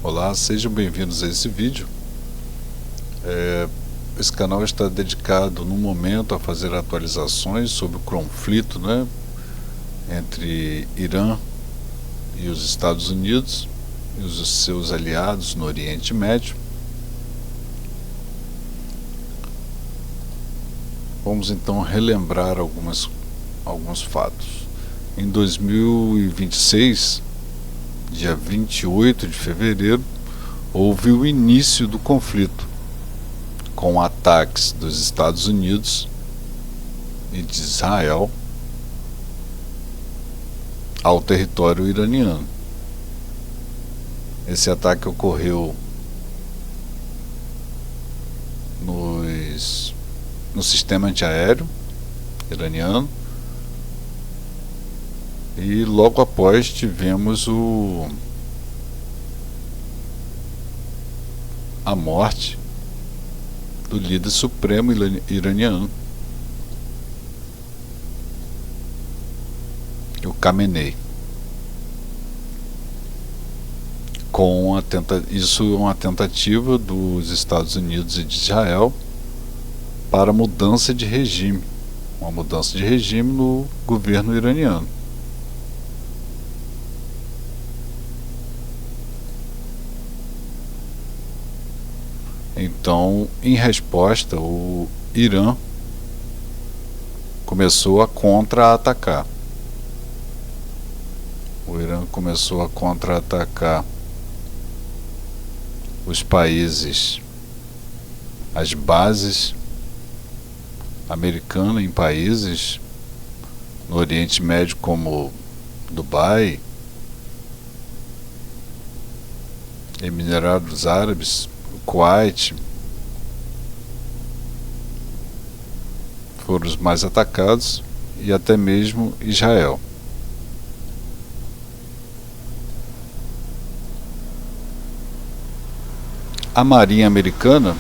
Olá, sejam bem-vindos a esse vídeo. Esse canal está dedicado no momento a fazer atualizações sobre o conflito, entre Irã e os Estados Unidos e os seus aliados no Oriente Médio. Vamos então relembrar alguns fatos. Em 2026, dia 28 de fevereiro, houve o início do conflito, com ataques dos Estados Unidos e de Israel ao território iraniano. Esse ataque ocorreu no sistema antiaéreo iraniano e logo após tivemos a morte do líder supremo iraniano, o Khamenei. Isso é uma tentativa dos Estados Unidos e de Israel para mudança de regime, uma mudança de regime no governo iraniano. Então, em resposta, o Irã começou a contra-atacar. O Irã começou a contra-atacar os países, as bases americanas em países no Oriente Médio como Dubai, Emirados Árabes, Kuwait, foram os mais atacados, e até mesmo Israel. A Marinha Americana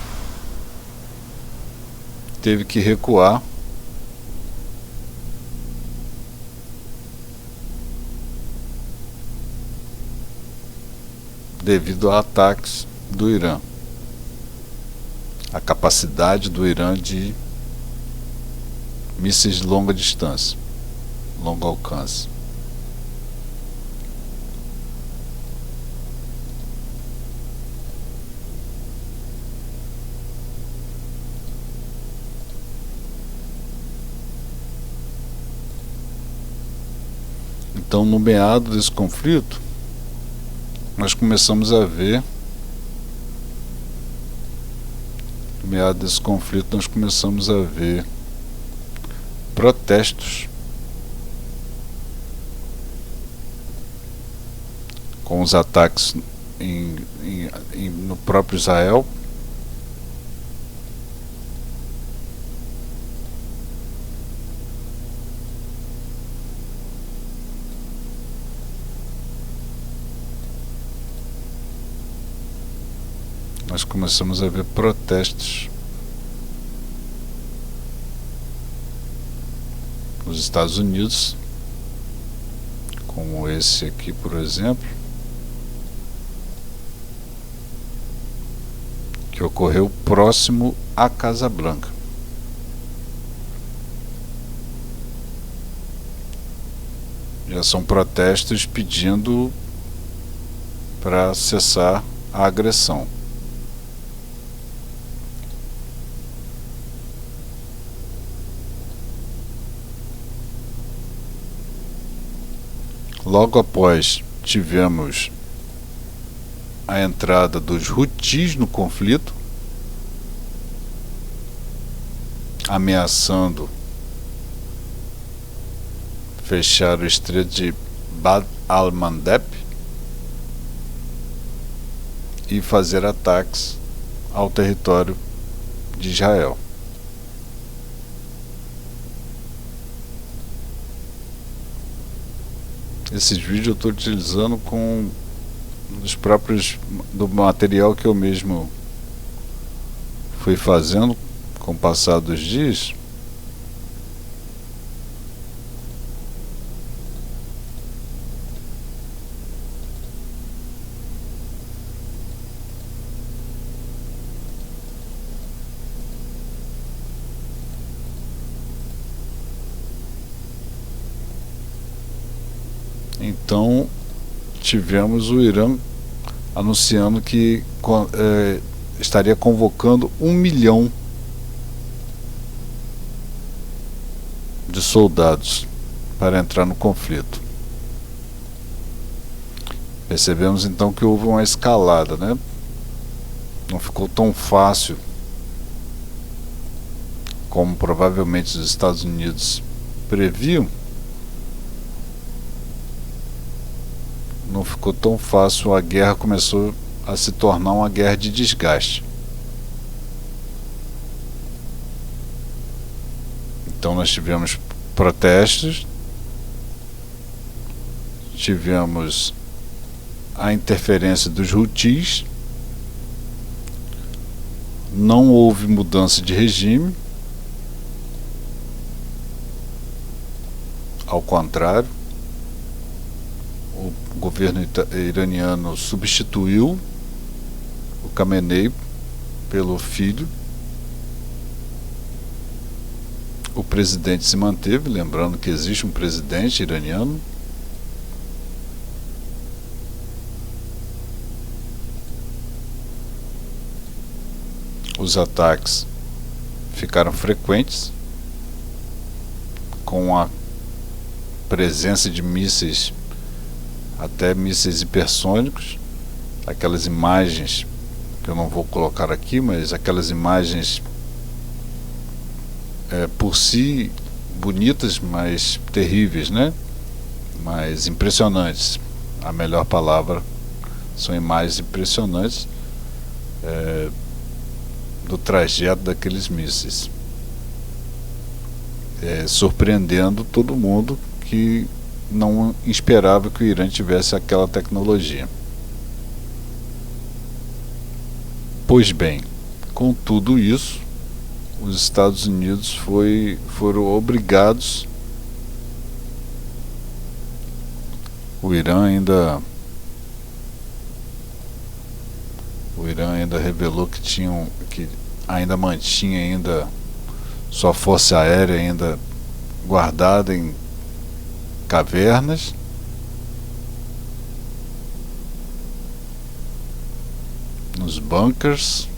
teve que recuar devido a ataques do Irã. A capacidade do Irã de mísseis de longa distância, longo alcance. Então, no meado desse conflito, nós começamos a ver protestos com os ataques no próprio Israel, nós começamos a ver protestos nos Estados Unidos, como esse aqui, por exemplo, que ocorreu próximo à Casa Branca. Já são protestos pedindo para cessar a agressão. Logo após, tivemos a entrada dos Houthis no conflito, ameaçando fechar o estreito de Bab al-Mandeb e fazer ataques ao território de Israel. Esses vídeos eu estou utilizando com do material que eu mesmo fui fazendo com o passar dos dias. Então tivemos o Irã anunciando que estaria convocando 1 milhão de soldados para entrar no conflito. Percebemos então que houve uma escalada, né? Não ficou tão fácil como provavelmente os Estados Unidos previam. Não ficou tão fácil, a guerra começou a se tornar uma guerra de desgaste. Então nós tivemos protestos, tivemos a interferência dos Houthis, não houve mudança de regime, ao contrário, o governo iraniano substituiu o Khamenei pelo filho. O presidente se manteve, lembrando que existe um presidente iraniano. Os ataques ficaram frequentes, com a presença de mísseis, até mísseis hipersônicos. Aquelas imagens que eu não vou colocar aqui, mas aquelas imagens por si bonitas, mas terríveis, né? Mas impressionantes. A melhor palavra, são imagens impressionantes do trajeto daqueles mísseis, surpreendendo todo mundo que não esperava que o Irã tivesse aquela tecnologia. Pois bem, com tudo isso, os Estados Unidos foram obrigados. O Irã ainda revelou que ainda mantinha ainda sua força aérea ainda guardada em cavernas. Nos bunkers.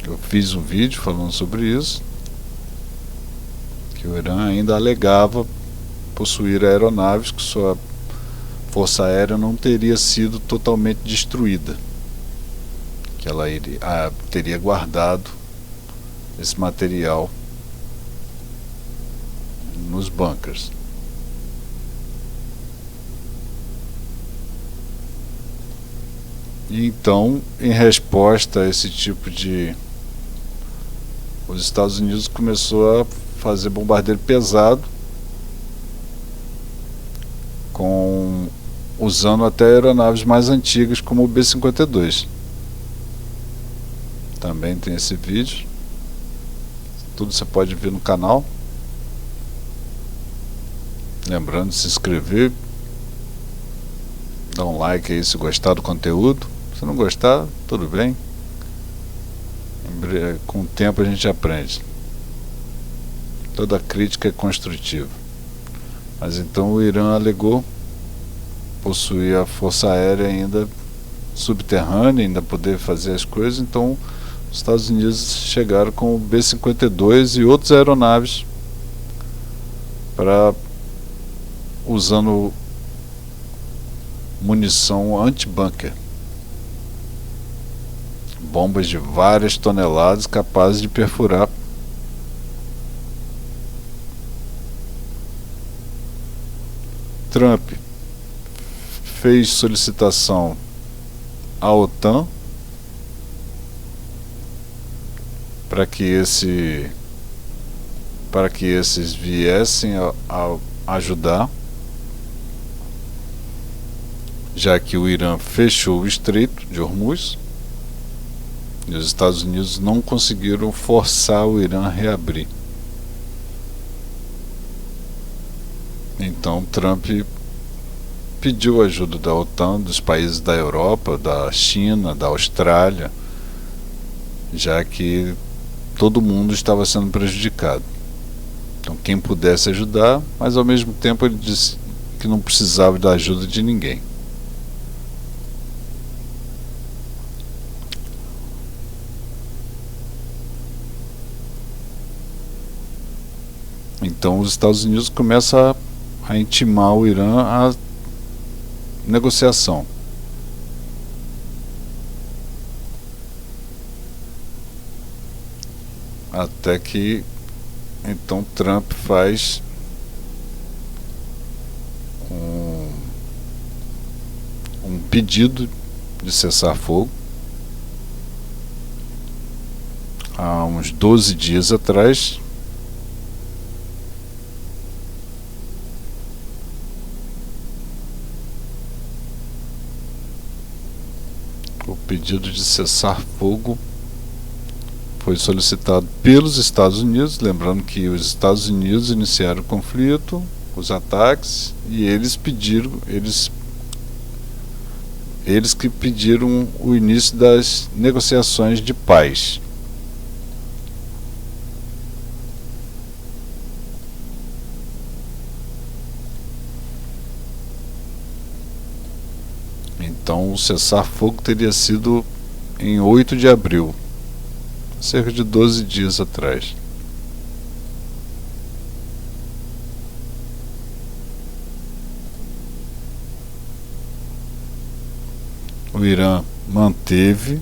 Eu fiz um vídeo falando sobre isso, que o Irã ainda alegava possuir aeronaves, que sua força aérea não teria sido totalmente destruída, que ela teria guardado esse material nos bunkers. E então, em resposta a esse tipo de... os Estados Unidos começou a fazer bombardeio pesado, usando até aeronaves mais antigas, como o B-52. Também tem esse vídeo. Tudo você pode ver no canal. Lembrando de se inscrever, dar um like aí se gostar do conteúdo. Se não gostar, tudo bem. Com o tempo a gente aprende. Toda crítica é construtiva. Mas então o Irã alegou possuir a força aérea ainda subterrânea, ainda poder fazer as coisas. Então os Estados Unidos chegaram com o B-52 e outras aeronaves usando munição anti-bunker, bombas de várias toneladas capazes de perfurar Trump fez solicitação à OTAN para que esses viessem a ajudar, já que o Irã fechou o Estreito de Hormuz e os Estados Unidos não conseguiram forçar o Irã a reabrir. Então Trump pediu ajuda da OTAN, dos países da Europa, da China, da Austrália, já que todo mundo estava sendo prejudicado. Então quem pudesse ajudar, mas ao mesmo tempo ele disse que não precisava da ajuda de ninguém. Então os Estados Unidos começam a intimar o Irã a negociação. Até que então Trump faz um pedido de cessar-fogo há uns 12 dias atrás. O pedido de cessar-fogo foi solicitado pelos Estados Unidos, lembrando que os Estados Unidos iniciaram o conflito, os ataques, e eles que pediram o início das negociações de paz. Então o cessar-fogo teria sido em 8 de abril, cerca de 12 dias atrás. O Irã manteve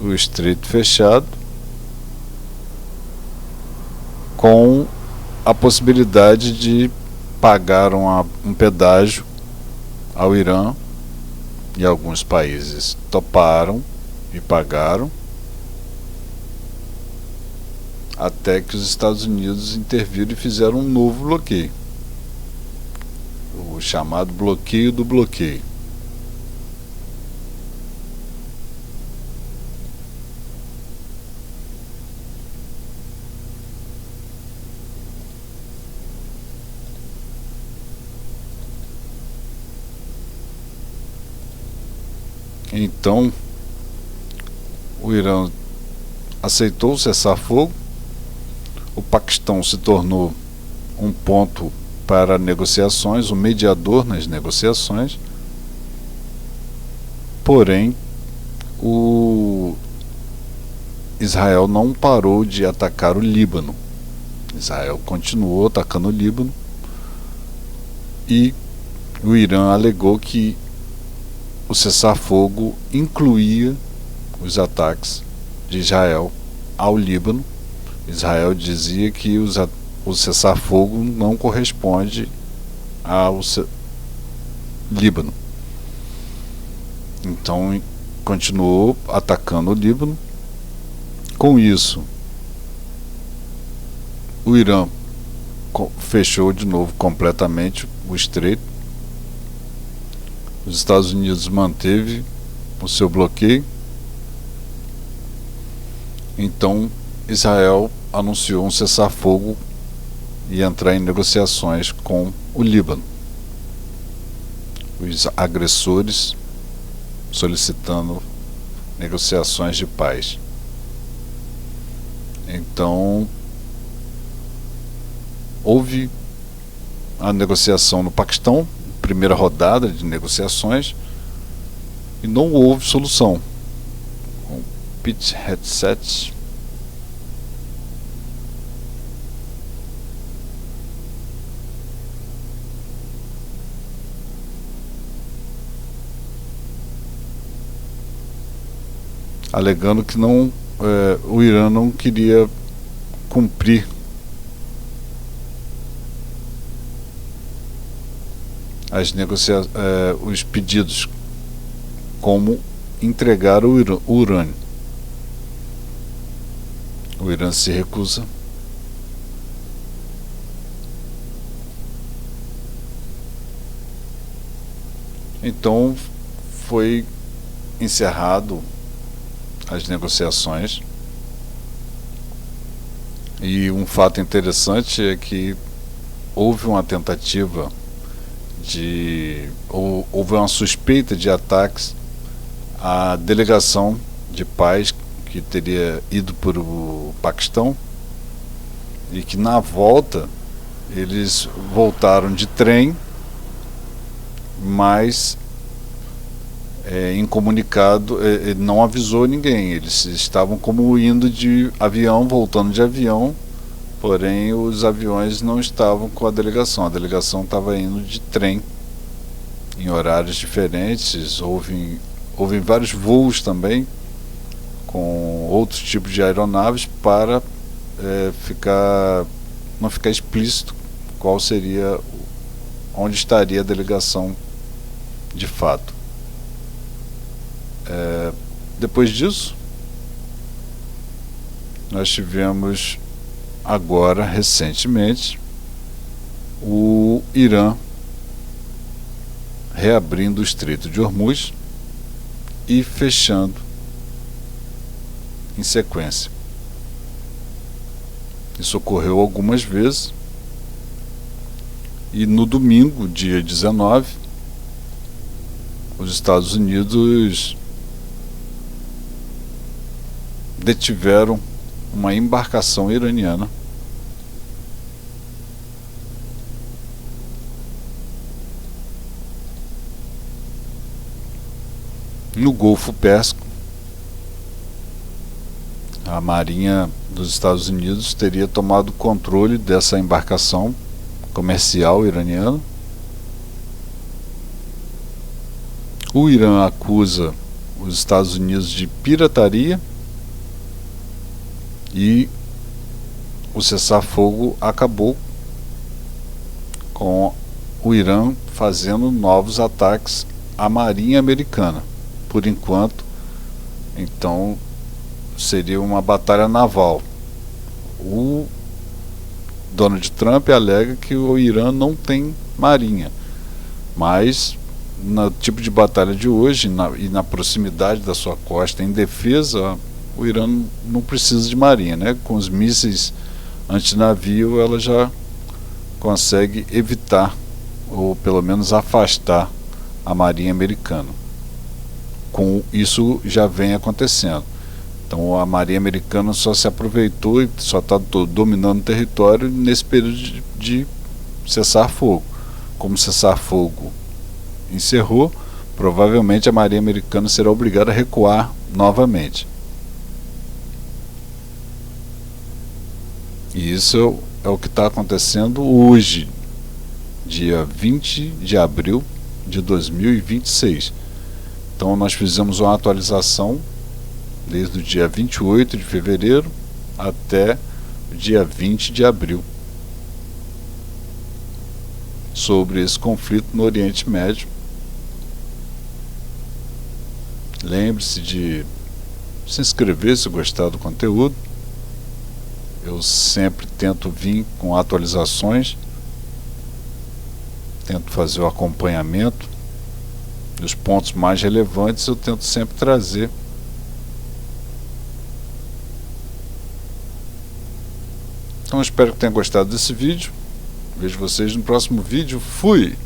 o estreito fechado, com a possibilidade de pagar um pedágio ao Irã, e alguns países toparam e pagaram, até que os Estados Unidos interviram e fizeram um novo bloqueio, o chamado bloqueio do bloqueio. Então, o Irã aceitou o cessar-fogo, o Paquistão se tornou um ponto para negociações, um mediador nas negociações, porém, o Israel não parou de atacar o Líbano. Israel continuou atacando o Líbano e o Irã alegou que o cessar-fogo incluía os ataques de Israel ao Líbano. Israel dizia que o cessar-fogo não corresponde ao Líbano. Então continuou atacando o Líbano. Com isso, o Irã fechou de novo completamente o estreito. Os Estados Unidos manteve o seu bloqueio. Então Israel anunciou um cessar-fogo e entrar em negociações com o Líbano. Os agressores solicitando negociações de paz. Então houve a negociação no Paquistão, primeira rodada de negociações, e não houve solução. Com Pete Hegseth alegando que o Irã não queria cumprir os pedidos, como entregar o urânio. O Irã se recusa. Então foi encerrado as negociações. E um fato interessante é que houve uma tentativa houve uma suspeita de ataques à delegação de paz que teria ido para o Paquistão, e que na volta eles voltaram de trem, mas incomunicado, ele não avisou ninguém. Eles estavam como indo de avião, voltando de avião, porém os aviões não estavam com a delegação estava indo de trem em horários diferentes. Houve vários voos também com outros tipos de aeronaves para não ficar explícito qual seria, onde estaria a delegação de fato. Depois disso, nós tivemos agora, recentemente, o Irã reabrindo o Estreito de Hormuz e fechando em sequência. Isso ocorreu algumas vezes, e no domingo, dia 19, os Estados Unidos detiveram uma embarcação iraniana no Golfo Pérsico. A Marinha dos Estados Unidos teria tomado controle dessa embarcação comercial iraniana. O Irã acusa os Estados Unidos de pirataria e o cessar-fogo acabou com o Irã fazendo novos ataques à Marinha americana. Por enquanto, então, seria uma batalha naval. O Donald Trump alega que o Irã não tem marinha, mas no tipo de batalha de hoje e na proximidade da sua costa em defesa, o Irã não precisa de marinha, né? Com os mísseis antinavio ela já consegue evitar ou pelo menos afastar a marinha americana. Com isso já vem acontecendo. Então a marinha americana só se aproveitou e só está dominando o território nesse período de cessar-fogo. Como cessar-fogo encerrou, provavelmente a marinha americana será obrigada a recuar novamente. E isso é o que está acontecendo hoje, dia 20 de abril de 2026. Então nós fizemos uma atualização desde o dia 28 de fevereiro até o dia 20 de abril sobre esse conflito no Oriente Médio. Lembre-se de se inscrever se gostar do conteúdo. Eu sempre tento vir com atualizações, tento fazer o acompanhamento dos pontos mais relevantes, eu tento sempre trazer. Então espero que tenham gostado desse vídeo. Vejo vocês no próximo vídeo. Fui!